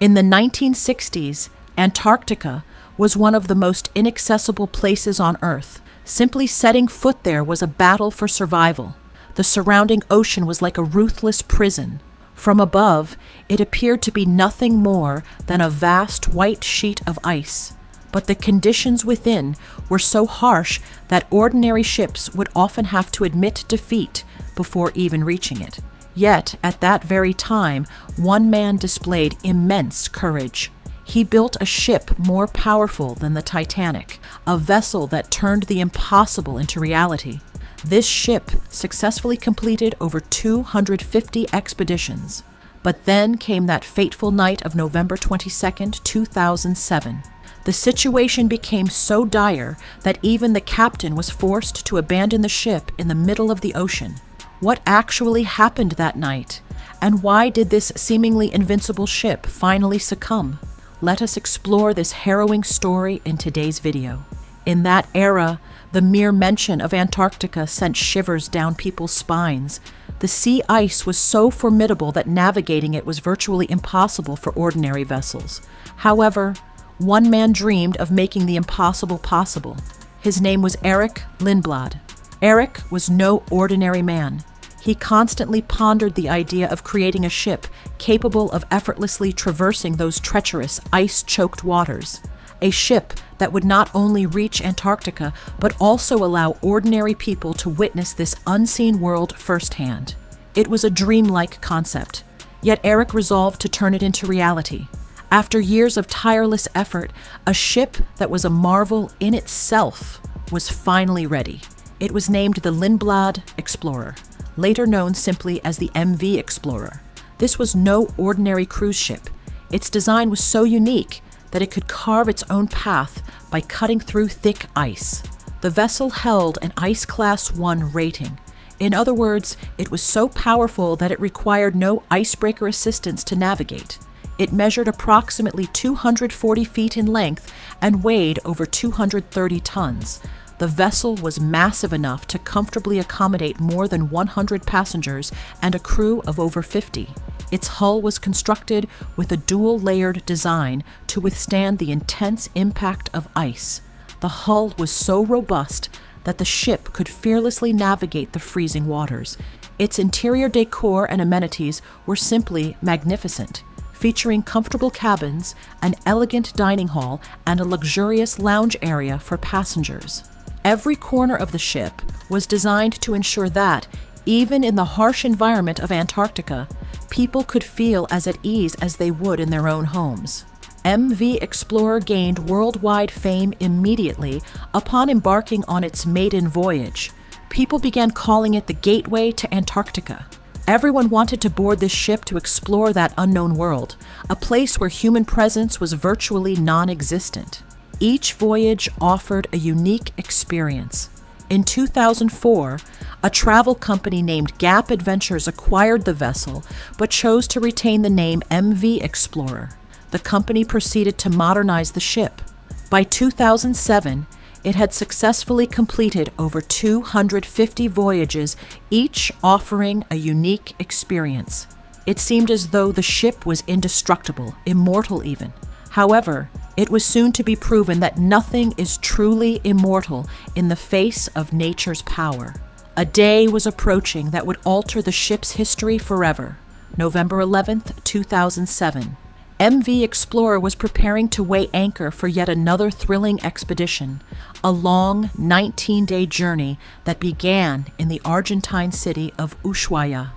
In the 1960s, Antarctica was one of the most inaccessible places on Earth. Simply setting foot there was a battle for survival. The surrounding ocean was like a ruthless prison. From above, it appeared to be nothing more than a vast white sheet of ice. But the conditions within were so harsh that ordinary ships would often have to admit defeat before even reaching it. Yet, at that very time, one man displayed immense courage. He built a ship more powerful than the Titanic, a vessel that turned the impossible into reality. This ship successfully completed over 250 expeditions. But then came that fateful night of November 22, 2007. The situation became so dire that even the captain was forced to abandon the ship in the middle of the ocean. What actually happened that night? And why did this seemingly invincible ship finally succumb? Let us explore this harrowing story in today's video. In that era, the mere mention of Antarctica sent shivers down people's spines. The sea ice was so formidable that navigating it was virtually impossible for ordinary vessels. However, one man dreamed of making the impossible possible. His name was Erik Lindblad. Erik was no ordinary man. He constantly pondered the idea of creating a ship capable of effortlessly traversing those treacherous, ice-choked waters. A ship that would not only reach Antarctica, but also allow ordinary people to witness this unseen world firsthand. It was a dreamlike concept, yet Erik resolved to turn it into reality. After years of tireless effort, a ship that was a marvel in itself was finally ready. It was named the Lindblad Explorer, later known simply as the MV Explorer. This was no ordinary cruise ship. Its design was so unique that it could carve its own path by cutting through thick ice. The vessel held an Ice Class 1 rating. In other words, it was so powerful that it required no icebreaker assistance to navigate. It measured approximately 240 feet in length and weighed over 230 tons. The vessel was massive enough to comfortably accommodate more than 100 passengers and a crew of over 50. Its hull was constructed with a dual-layered design to withstand the intense impact of ice. The hull was so robust that the ship could fearlessly navigate the freezing waters. Its interior decor and amenities were simply magnificent, featuring comfortable cabins, an elegant dining hall, and a luxurious lounge area for passengers. Every corner of the ship was designed to ensure that, even in the harsh environment of Antarctica, people could feel as at ease as they would in their own homes. MV Explorer gained worldwide fame immediately upon embarking on its maiden voyage. People began calling it the gateway to Antarctica. Everyone wanted to board this ship to explore that unknown world, a place where human presence was virtually non-existent. Each voyage offered a unique experience. In 2004, a travel company named Gap Adventures acquired the vessel, but chose to retain the name MV Explorer. The company proceeded to modernize the ship. By 2007, it had successfully completed over 250 voyages, each offering a unique experience. It seemed as though the ship was indestructible, immortal even. However, it was soon to be proven that nothing is truly immortal in the face of nature's power. A day was approaching that would alter the ship's history forever. November 11th, 2007. MV Explorer was preparing to weigh anchor for yet another thrilling expedition, a long 19-day journey that began in the Argentine city of Ushuaia.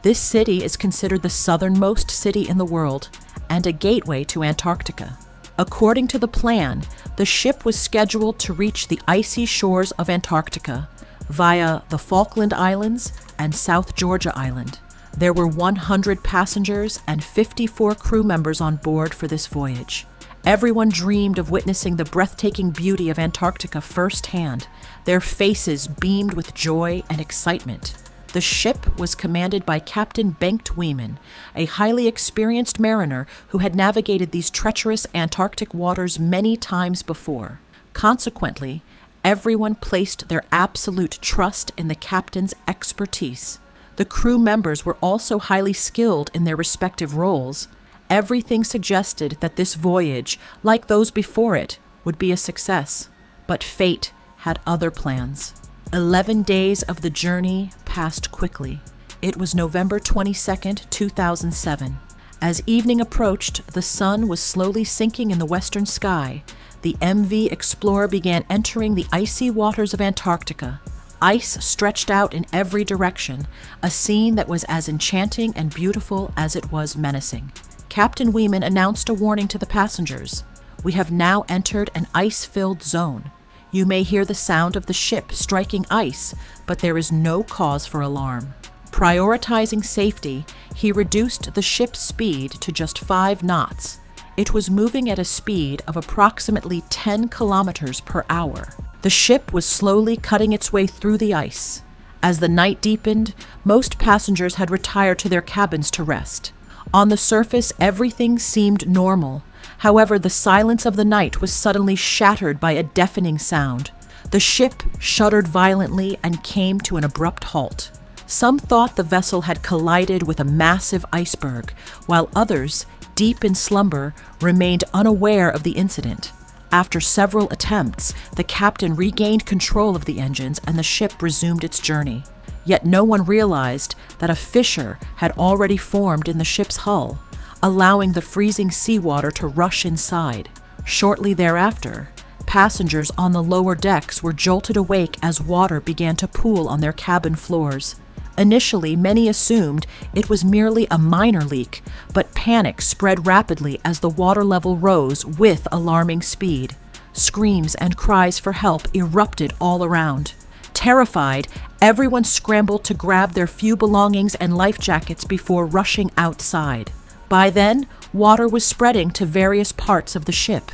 This city is considered the southernmost city in the world and a gateway to Antarctica. According to the plan, the ship was scheduled to reach the icy shores of Antarctica via the Falkland Islands and South Georgia Island. There were 100 passengers and 54 crew members on board for this voyage. Everyone dreamed of witnessing the breathtaking beauty of Antarctica firsthand. Their faces beamed with joy and excitement. The ship was commanded by Captain Bengt Weeman, a highly experienced mariner who had navigated these treacherous Antarctic waters many times before. Consequently, everyone placed their absolute trust in the captain's expertise. The crew members were also highly skilled in their respective roles. Everything suggested that this voyage, like those before it, would be a success. But fate had other plans. 11 days of the journey passed quickly. It was November 22nd, 2007. As evening approached, the sun was slowly sinking in the western sky. The MV Explorer began entering the icy waters of Antarctica. Ice stretched out in every direction, a scene that was as enchanting and beautiful as it was menacing. Captain Weeman announced a warning to the passengers. "We have now entered an ice-filled zone. You may hear the sound of the ship striking ice, but there is no cause for alarm." Prioritizing safety, he reduced the ship's speed to just 5 knots. It was moving at a speed of approximately 10 kilometers per hour. The ship was slowly cutting its way through the ice. As the night deepened, most passengers had retired to their cabins to rest. On the surface, everything seemed normal. However, the silence of the night was suddenly shattered by a deafening sound. The ship shuddered violently and came to an abrupt halt. Some thought the vessel had collided with a massive iceberg, while others, deep in slumber, remained unaware of the incident. After several attempts, the captain regained control of the engines and the ship resumed its journey. Yet no one realized that a fissure had already formed in the ship's hull, allowing the freezing seawater to rush inside. Shortly thereafter, passengers on the lower decks were jolted awake as water began to pool on their cabin floors. Initially, many assumed it was merely a minor leak, but panic spread rapidly as the water level rose with alarming speed. Screams and cries for help erupted all around. Terrified, everyone scrambled to grab their few belongings and life jackets before rushing outside. By then, water was spreading to various parts of the ship.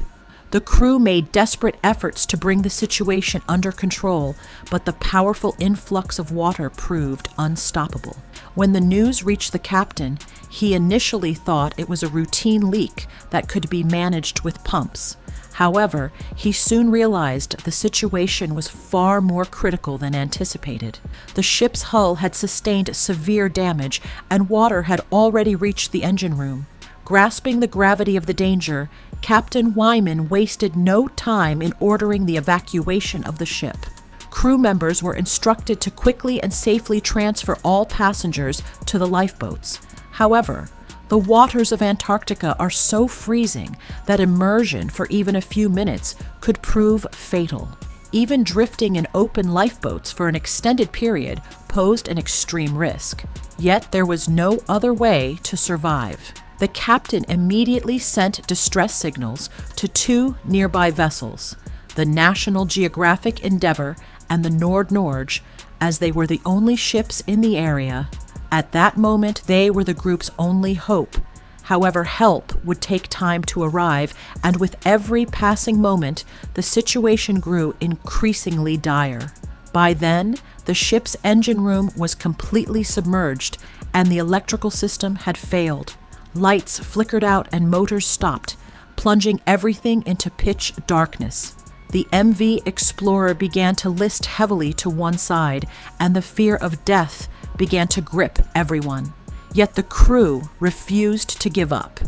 The crew made desperate efforts to bring the situation under control, but the powerful influx of water proved unstoppable. When the news reached the captain, he initially thought it was a routine leak that could be managed with pumps. However, he soon realized the situation was far more critical than anticipated. The ship's hull had sustained severe damage, and water had already reached the engine room. Grasping the gravity of the danger, Captain Wyman wasted no time in ordering the evacuation of the ship. Crew members were instructed to quickly and safely transfer all passengers to the lifeboats. However, the waters of Antarctica are so freezing that immersion for even a few minutes could prove fatal. Even drifting in open lifeboats for an extended period posed an extreme risk. Yet there was no other way to survive. The captain immediately sent distress signals to 2 nearby vessels, the National Geographic Endeavour and the Nord-Norge, as they were the only ships in the area. At that moment, they were the group's only hope. However, help would take time to arrive, and with every passing moment, the situation grew increasingly dire. By then, the ship's engine room was completely submerged, and the electrical system had failed. Lights flickered out and motors stopped, plunging everything into pitch darkness. The MV Explorer began to list heavily to one side, and the fear of death began to grip everyone. Yet the crew refused to give up.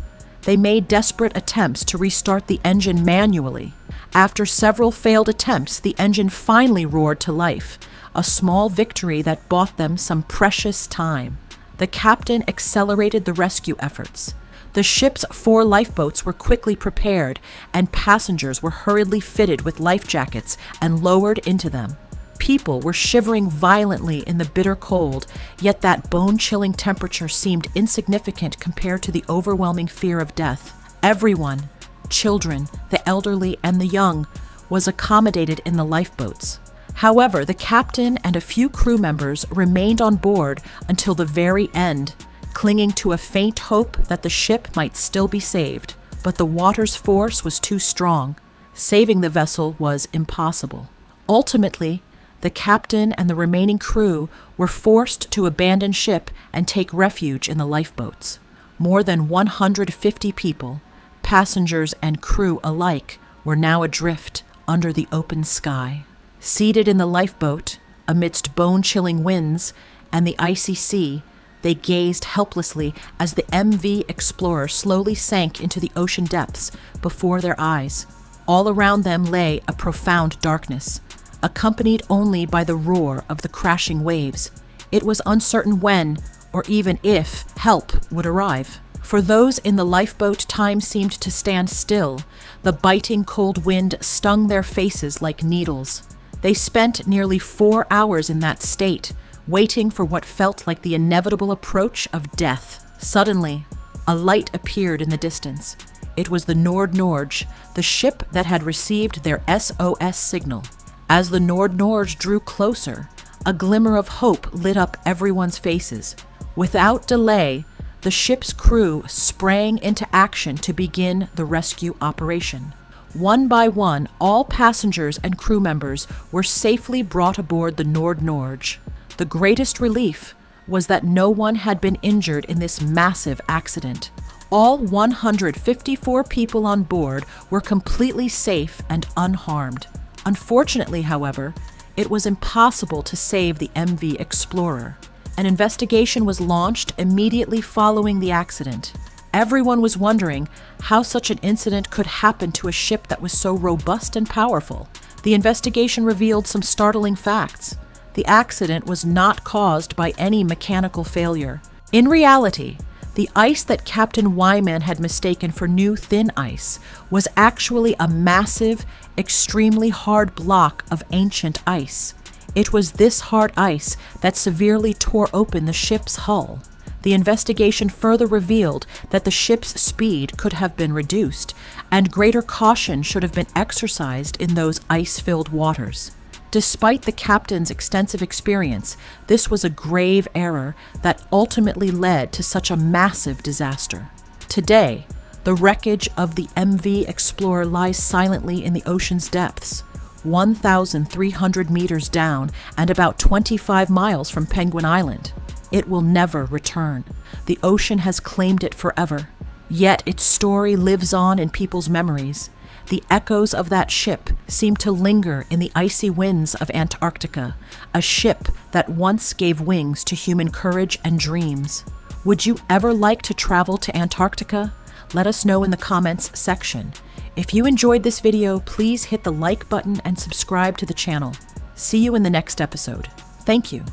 They made desperate attempts to restart the engine manually. After several failed attempts, the engine finally roared to life, a small victory that bought them some precious time. The captain accelerated the rescue efforts. The ship's 4 lifeboats were quickly prepared, and passengers were hurriedly fitted with life jackets and lowered into them. People were shivering violently in the bitter cold, yet that bone-chilling temperature seemed insignificant compared to the overwhelming fear of death. Everyone, children, the elderly, and the young, was accommodated in the lifeboats. However, the captain and a few crew members remained on board until the very end, clinging to a faint hope that the ship might still be saved. But the water's force was too strong. Saving the vessel was impossible. Ultimately, the captain and the remaining crew were forced to abandon ship and take refuge in the lifeboats. More than 150 people, passengers and crew alike, were now adrift under the open sky. Seated in the lifeboat, amidst bone-chilling winds and the icy sea, They gazed helplessly as the MV Explorer slowly sank into the ocean depths before their eyes. All around them lay a profound darkness, accompanied only by the roar of the crashing waves. It was uncertain when, or even if, help would arrive. For those in the lifeboat, time seemed to stand still. The biting cold wind stung their faces like needles. They spent nearly 4 hours in that state, waiting for what felt like the inevitable approach of death. Suddenly, a light appeared in the distance. It was the Nord-Norge, the ship that had received their SOS signal. As the Nord-Norge drew closer, a glimmer of hope lit up everyone's faces. Without delay, the ship's crew sprang into action to begin the rescue operation. One by one, all passengers and crew members were safely brought aboard the Nord-Norge. The greatest relief was that no one had been injured in this massive accident. All 154 people on board were completely safe and unharmed. Unfortunately, however, it was impossible to save the MV Explorer. An investigation was launched immediately following the accident. Everyone was wondering how such an incident could happen to a ship that was so robust and powerful. The investigation revealed some startling facts. The accident was not caused by any mechanical failure. In reality, the ice that Captain Wyman had mistaken for new thin ice was actually a massive, extremely hard block of ancient ice. It was this hard ice that severely tore open the ship's hull. The investigation further revealed that the ship's speed could have been reduced, and greater caution should have been exercised in those ice-filled waters. Despite the captain's extensive experience, this was a grave error that ultimately led to such a massive disaster. Today, the wreckage of the MV Explorer lies silently in the ocean's depths, 1,300 meters down and about 25 miles from Penguin Island. It will never return. The ocean has claimed it forever. Yet its story lives on in people's memories. The echoes of that ship seem to linger in the icy winds of Antarctica, a ship that once gave wings to human courage and dreams. Would you ever like to travel to Antarctica? Let us know in the comments section. If you enjoyed this video, please hit the like button and subscribe to the channel. See you in the next episode. Thank you.